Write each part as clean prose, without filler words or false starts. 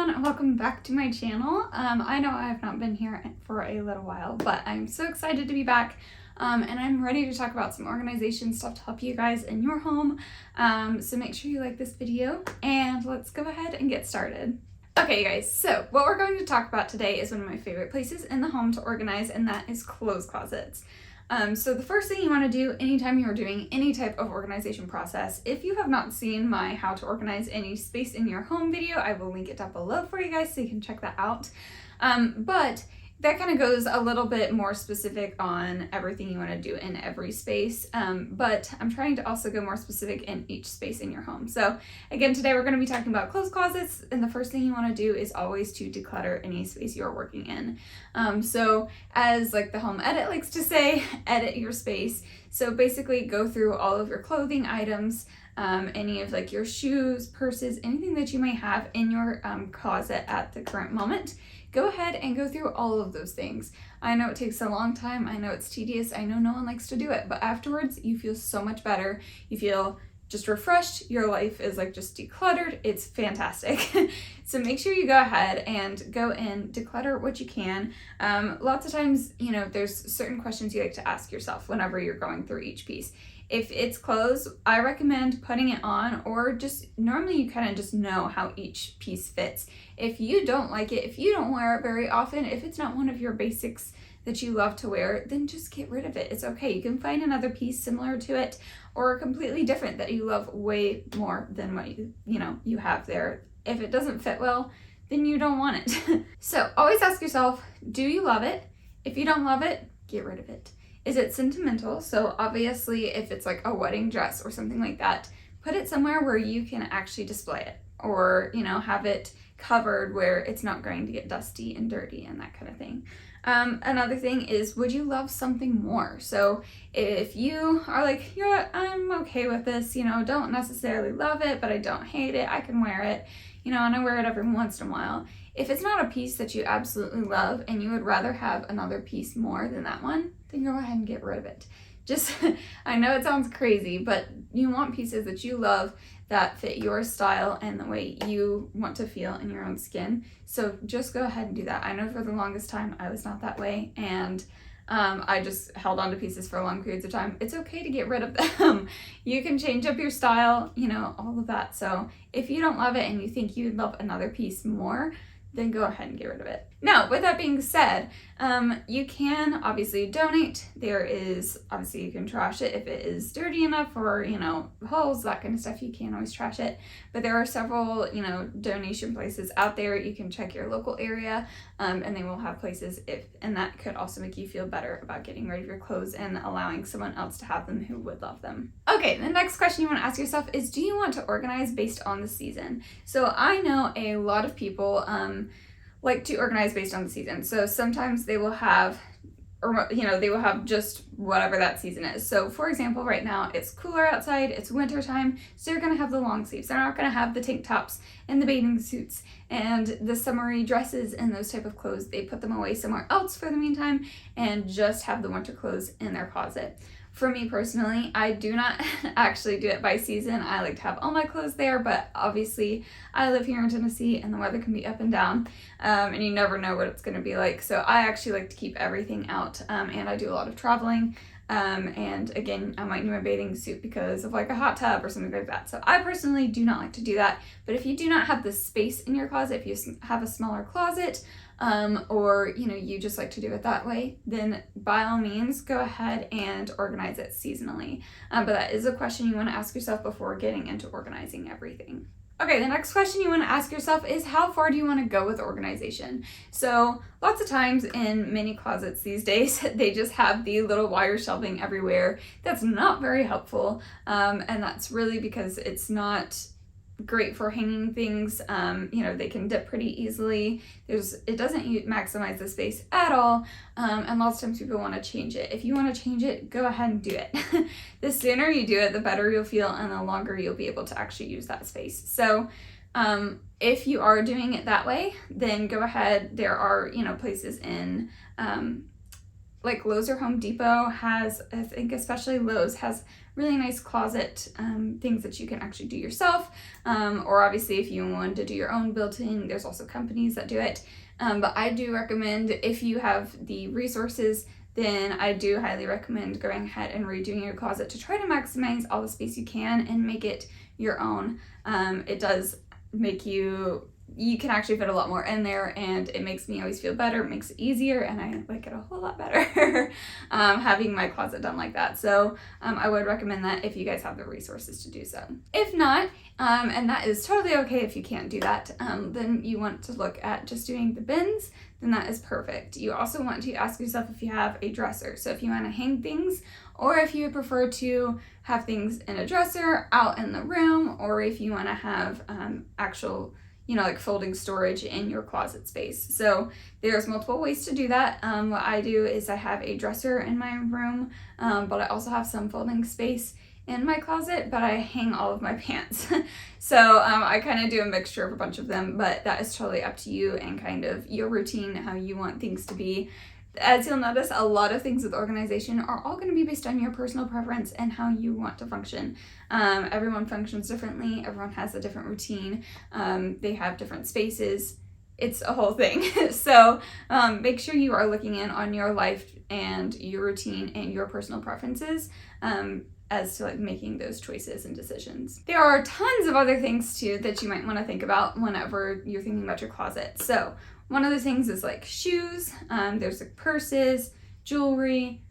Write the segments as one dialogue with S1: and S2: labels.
S1: everyone, and welcome back to my channel. I know I have not been here for a little while, but I'm so excited to be back, and I'm ready to talk about some organization stuff to help you guys in your home. So make sure you like this video, and let's go ahead and get started. Okay guys, so what we're going to talk about today is one of my favorite places in the home to organize, and that is clothes closets. So the first thing you want to do anytime you're doing any type of organization process, if you have not seen my how to organize any space in your home video, I will link it down below for you guys so you can check that out. But that kind of goes a little bit more specific on everything you want to do in every space, but I'm trying to also go more specific in each space in your home. So again, today we're going to be talking about clothes closets, and the first thing you want to do is always to declutter any space you're working in. So as like the home edit likes to say, edit your space. So basically go through all of your clothing items, any of like your shoes, purses, anything that you may have in your closet at the current moment. Go ahead and go through all of those things. I know it takes a long time, I know it's tedious, I know no one likes to do it, but afterwards you feel so much better. You feel just refreshed, your life is like just decluttered, it's fantastic. So make sure you go ahead and go in, declutter what you can. Lots of times, you know, there's certain questions you like to ask yourself whenever you're going through each piece. If it's clothes, I recommend putting it on, or just normally you kind of just know how each piece fits. If you don't like it, if you don't wear it very often, if it's not one of your basics that you love to wear, then just get rid of it. It's okay. You can find another piece similar to it or completely different that you love way more than what you have there. If it doesn't fit well, then you don't want it. So always ask yourself, do you love it? If you don't love it, get rid of it. Is it sentimental? So obviously if it's like a wedding dress or something like that, put it somewhere where you can actually display it, or have it covered where it's not going to get dusty and dirty and that kind of thing. Another thing is, would you love something more? So if you are like, you know what, I'm okay with this, don't necessarily love it, but I don't hate it, I can wear it, and I wear it every once in a while. If it's not a piece that you absolutely love and you would rather have another piece more than that one, then go ahead and get rid of it. Just, I know it sounds crazy, but you want pieces that you love that fit your style and the way you want to feel in your own skin. So just go ahead and do that. I know for the longest time I was not that way, and I just held on to pieces for long periods of time. It's okay to get rid of them. You can change up your style, all of that. So if you don't love it and you think you'd love another piece more, then go ahead and get rid of it. Now, with that being said, you can obviously donate. There is, obviously you can trash it if it is dirty enough, or, holes, that kind of stuff, you can always trash it. But there are several, donation places out there. You can check your local area, and they will have places and that could also make you feel better about getting rid of your clothes and allowing someone else to have them who would love them. Okay, the next question you want to ask yourself is, do you want to organize based on the season? So I know a lot of people, like to organize based on the season. So sometimes they will have, they will have just whatever that season is. So for example, right now it's cooler outside, it's winter time, so you're gonna have the long sleeves. They're not gonna have the tank tops and the bathing suits and the summery dresses and those type of clothes. They put them away somewhere else for the meantime and just have the winter clothes in their closet. For me personally, I do not actually do it by season. I like to have all my clothes there, but obviously I live here in Tennessee and the weather can be up and down, and you never know what it's going to be like. So I actually like to keep everything out, and I do a lot of traveling, and again, I might need my bathing suit because of like a hot tub or something like that. So I personally do not like to do that, but if you do not have the space in your closet, if you have a smaller closet, or you just like to do it that way, then by all means go ahead and organize it seasonally. But that is a question you want to ask yourself before getting into organizing everything. Okay, the next question you want to ask yourself is, how far do you want to go with organization? So lots of times in many closets these days, they just have the little wire shelving everywhere. That's not very helpful, and that's really because it's not great for hanging things. They can dip pretty easily. It doesn't maximize the space at all, and lots of times people want to change it. If you want to change it, go ahead and do it. The sooner you do it, the better you'll feel, and the longer you'll be able to actually use that space. So if you are doing it that way, then go ahead. There are places in like Lowe's or Home Depot has, I think especially Lowe's has really nice closet things that you can actually do yourself, or obviously if you want to do your own built-in, there's also companies that do it. But I do recommend, if you have the resources, then I do highly recommend going ahead and redoing your closet to try to maximize all the space you can and make it your own. It does make you can actually fit a lot more in there, and it makes me always feel better. It makes it easier, and I like it a whole lot better having my closet done like that. So I would recommend that if you guys have the resources to do so. If not, and that is totally okay if you can't do that, then you want to look at just doing the bins, then that is perfect. You also want to ask yourself if you have a dresser. So if you want to hang things, or if you prefer to have things in a dresser out in the room, or if you want to have actual, like folding storage in your closet space. So there's multiple ways to do that. What I do is I have a dresser in my room, but I also have some folding space in my closet, but I hang all of my pants. So I kind of do a mixture of a bunch of them, but that is totally up to you and kind of your routine, how you want things to be. As you'll notice, a lot of things with organization are all going to be based on your personal preference and how you want to function. Everyone functions differently. Everyone has a different routine. They have different spaces. It's a whole thing. So make sure you are looking in on your life and your routine and your personal preferences as to making those choices and decisions. There are tons of other things too that you might want to think about whenever you're thinking about your closet. So one of the things is shoes, there's purses, jewelry,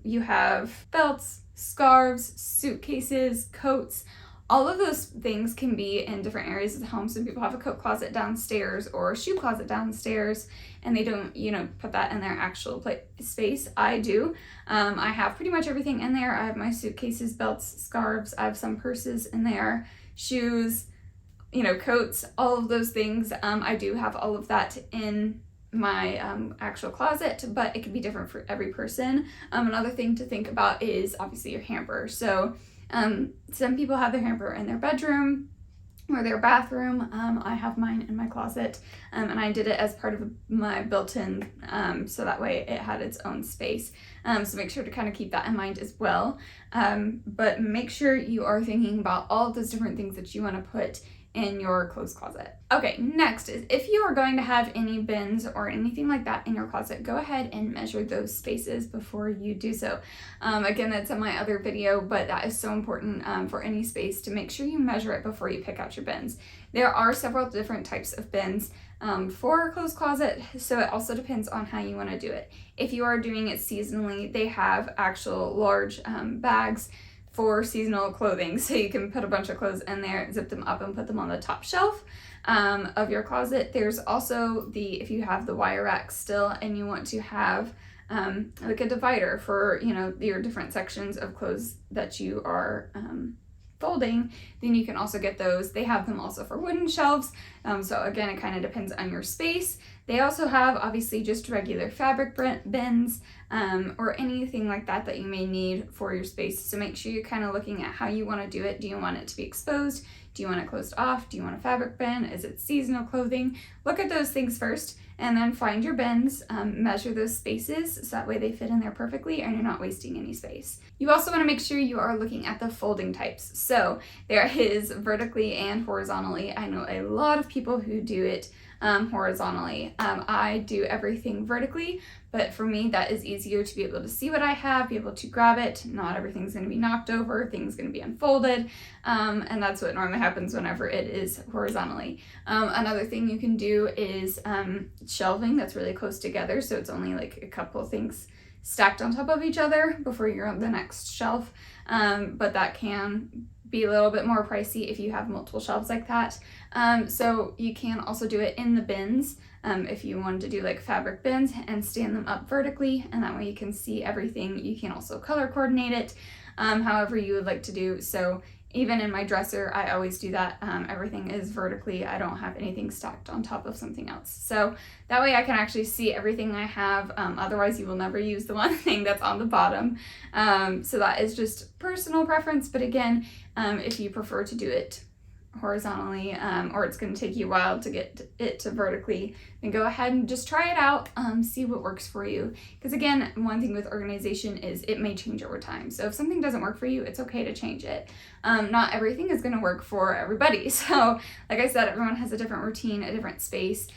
S1: you have belts, scarves, suitcases, coats. All of those things can be in different areas of the home. Some people have a coat closet downstairs or a shoe closet downstairs, and they don't, put that in their actual space. I do. I have pretty much everything in there. I have my suitcases, belts, scarves. I have some purses in there, shoes, coats, all of those things. I do have all of that in my actual closet, but it can be different for every person. Another thing to think about is obviously your hamper. So some people have their hamper in their bedroom or their bathroom. I have mine in my closet, and I did it as part of my built-in, so that way it had its own space. So make sure to kind of keep that in mind as well. But make sure you are thinking about all of those different things that you want to put in your clothes closet. Okay, next is if you are going to have any bins or anything like that in your closet, go ahead and measure those spaces before you do so. Again, that's in my other video, but that is so important for any space to make sure you measure it before you pick out your bins. There are several different types of bins for a clothes closet, so it also depends on how you want to do it. If you are doing it seasonally, they have actual large bags for seasonal clothing, so you can put a bunch of clothes in there, zip them up, and put them on the top shelf of your closet. There's also if you have the wire rack still and you want to have a divider for your different sections of clothes that you are folding, then you can also get those. They have them also for wooden shelves, so again, it kind of depends on your space. They also have obviously just regular fabric bins or anything like that that you may need for your space. So make sure you're kind of looking at how you want to do it. Do you want it to be exposed? Do you want it closed off? Do you want a fabric bin? Is it seasonal clothing? Look at those things first, and then find your bins, measure those spaces so that way they fit in there perfectly and you're not wasting any space. You also want to make sure you are looking at the folding types. So there is vertically and horizontally. I know a lot of people who do it horizontally. I do everything vertically, but for me that is easier to be able to see what I have, be able to grab it. Not everything's going to be knocked over, things going to be unfolded, and that's what normally happens whenever it is horizontally. Another thing you can do is shelving that's really close together, so it's only a couple things stacked on top of each other before you're on the next shelf, but that can be a little bit more pricey if you have multiple shelves like that. So you can also do it in the bins if you wanted to do fabric bins and stand them up vertically, and that way you can see everything. You can also color coordinate it however you would like to do. So even in my dresser, I always do that. Everything is vertically. I don't have anything stacked on top of something else. So that way I can actually see everything I have. Otherwise, you will never use the one thing that's on the bottom. So that is just personal preference. But again, if you prefer to do it horizontally, or it's going to take you a while to get it to vertically, then go ahead and just try it out, see what works for you. Because again, one thing with organization is it may change over time. So if something doesn't work for you, it's okay to change it. Not everything is going to work for everybody. So like I said, everyone has a different routine, a different space.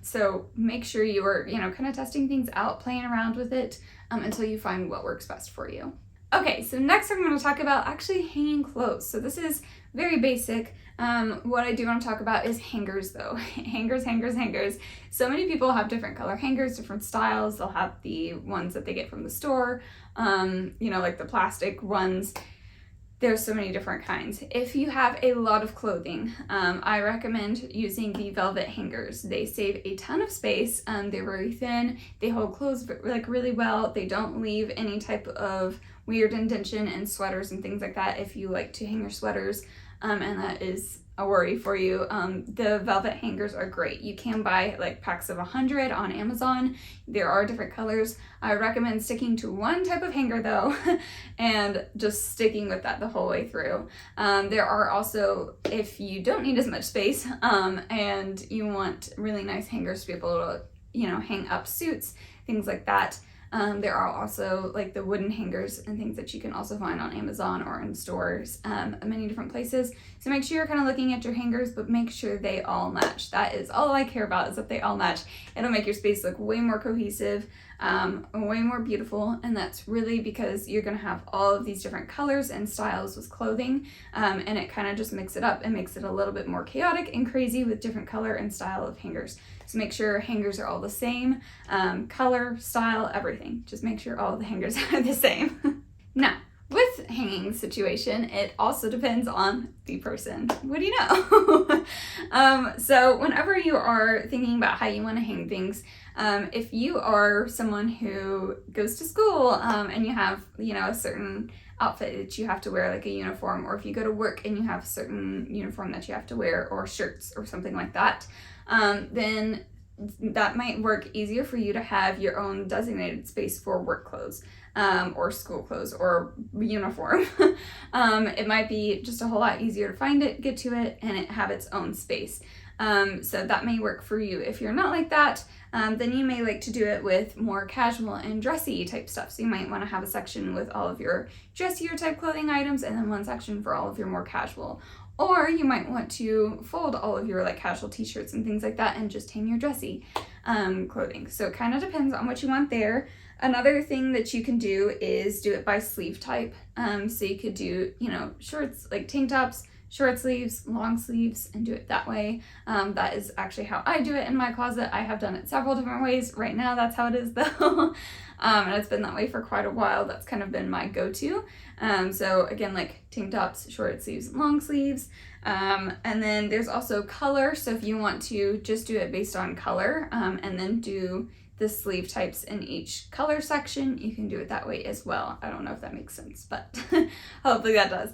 S1: So make sure you are, kind of testing things out, playing around with it, until you find what works best for you. Okay, so next I'm going to talk about actually hanging clothes. So this is very basic. What I do want to talk about is hangers though. hangers. So many people have different color hangers, different styles. They'll have the ones that they get from the store, like the plastic ones. There's so many different kinds. If you have a lot of clothing, I recommend using the velvet hangers. They save a ton of space. They're very thin. They hold clothes really well. They don't leave any type of weird indentation in sweaters and things like that if you like to hang your sweaters, and that is a worry for you. The velvet hangers are great. You can buy packs of 100 on Amazon. There are different colors. I recommend sticking to one type of hanger though, and just sticking with that the whole way through. There are also, if you don't need as much space, and you want really nice hangers to be able to, hang up suits, things like that. There are also the wooden hangers and things that you can also find on Amazon or in stores, many different places. So make sure you're kind of looking at your hangers, but make sure they all match. That is all I care about, is that they all match. It'll make your space look way more cohesive, way more beautiful, and that's really because you're going to have all of these different colors and styles with clothing, and it kind of just mixes it up and makes it a little bit more chaotic and crazy with different color and style of hangers. So make sure hangers are all the same, color, style, everything. Just make sure all the hangers are the same. Now, with hanging situation, it also depends on the person. What do you know? So whenever you are thinking about how you want to hang things, if you are someone who goes to school, and you have, a certain outfit that you have to wear, like a uniform, or if you go to work and you have a certain uniform that you have to wear, or shirts or something like that, then that might work easier for you to have your own designated space for work clothes, or school clothes, or uniform. It might be just a whole lot easier to find it, get to it, and it have its own space. So that may work for you. If you're not like that, then you may like to do it with more casual and dressy type stuff. So you might want to have a section with all of your dressier type clothing items, and then one section for all of your more casual. Or you might want to fold all of your casual t-shirts and things like that and just hang your dressy clothing. So it kind of depends on what you want there. Another thing that you can do is do it by sleeve type. So you could do, shorts, like tank tops, short sleeves, long sleeves, and do it that way. That is actually how I do it in my closet. I have done it several different ways. Right now, that's how it is though. And it's been that way for quite a while. That's kind of been my go-to. So again, tank tops, short sleeves, long sleeves. And then there's also color. So if you want to just do it based on color, and then do the sleeve types in each color section, you can do it that way as well. I don't know if that makes sense, but hopefully that does.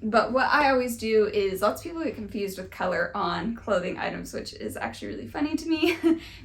S1: But what I always do is, lots of people get confused with color on clothing items, which is actually really funny to me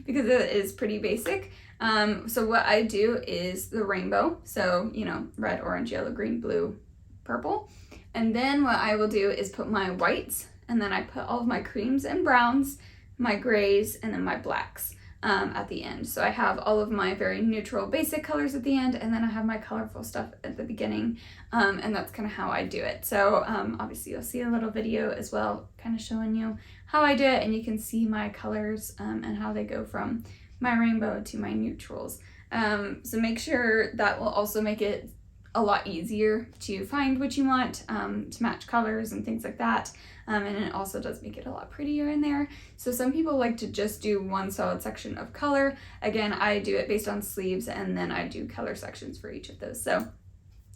S1: because it is pretty basic. So what I do is the rainbow. So, red, orange, yellow, green, blue, purple. And then what I will do is put my whites, and then I put all of my creams and browns, my grays, and then my blacks at the end. So I have all of my very neutral basic colors at the end, and then I have my colorful stuff at the beginning, and that's kind of how I do it. So obviously you'll see a little video as well kind of showing you how I do it, and you can see my colors and how they go from my rainbow to my neutrals. So make sure that will also make it a lot easier to find what you want, to match colors and things like that. And it also does make it a lot prettier in there. So some people like to just do one solid section of color. Again, I do it based on sleeves, and then I do color sections for each of those. So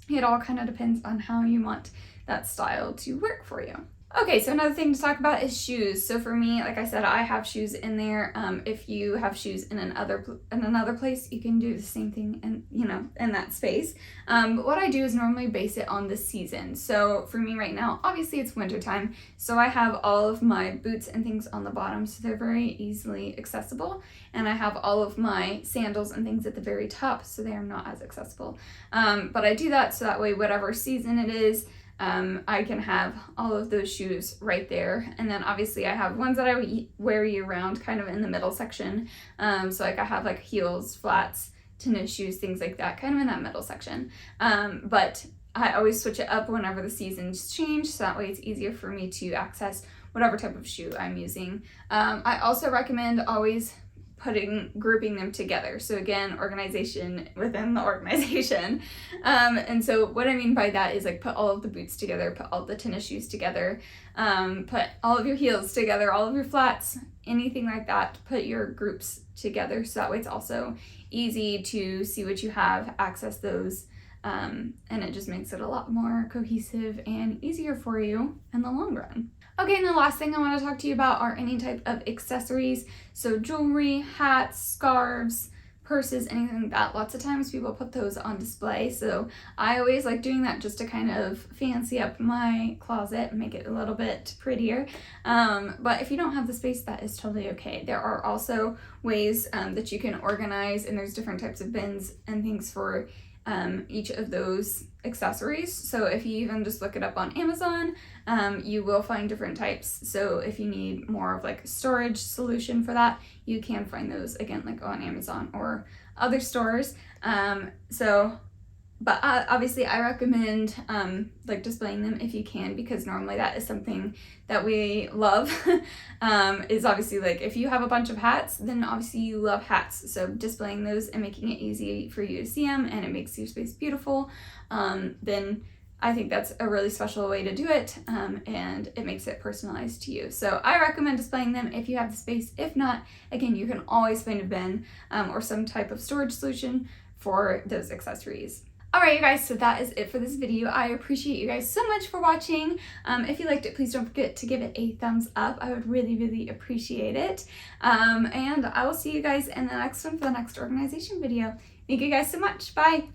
S1: it all kind of depends on how you want that style to work for you. Okay, so another thing to talk about is shoes. So for me, like I said, I have shoes in there. If you have shoes in another place, you can do the same thing in that space. But what I do is normally base it on the season. So for me right now, obviously it's wintertime, so I have all of my boots and things on the bottom, so they're very easily accessible. And I have all of my sandals and things at the very top, so they are not as accessible. But I do that so that way, whatever season it is, I can have all of those shoes right there. And then obviously I have ones that I wear year round kind of in the middle section. So like I have like heels, flats, tennis shoes, things like that, kind of in that middle section. But I always switch it up whenever the seasons change, so that way it's easier for me to access whatever type of shoe I'm using. I also recommend always grouping them together. So again, organization within the organization. And so what I mean by that is like put all of the boots together, put all the tennis shoes together, put all of your heels together, all of your flats, anything like that, put your groups together. So that way it's also easy to see what you have, access those, and it just makes it a lot more cohesive and easier for you in the long run. Okay, and the last thing I want to talk to you about are any type of accessories. So jewelry, hats, scarves, purses, anything like that. Lots of times people put those on display. So I always like doing that just to kind of fancy up my closet and make it a little bit prettier. But if you don't have the space, that is totally okay. There are also ways that you can organize, and there's different types of bins and things for each of those accessories. So if you even just look it up on Amazon, you will find different types. So if you need more of like a storage solution for that, you can find those again like on Amazon or other stores. But obviously I recommend like displaying them if you can, because normally that is something that we love. Is obviously like if you have a bunch of hats, then obviously you love hats. So displaying those and making it easy for you to see them, and it makes your space beautiful, then I think that's a really special way to do it, and it makes it personalized to you. So I recommend displaying them if you have the space. If not, again, you can always find a bin or some type of storage solution for those accessories. Alright you guys, so that is it for this video. I appreciate you guys so much for watching. If you liked it, please don't forget to give it a thumbs up. I would really, really appreciate it. And I will see you guys in the next one for the next organization video. Thank you guys so much. Bye!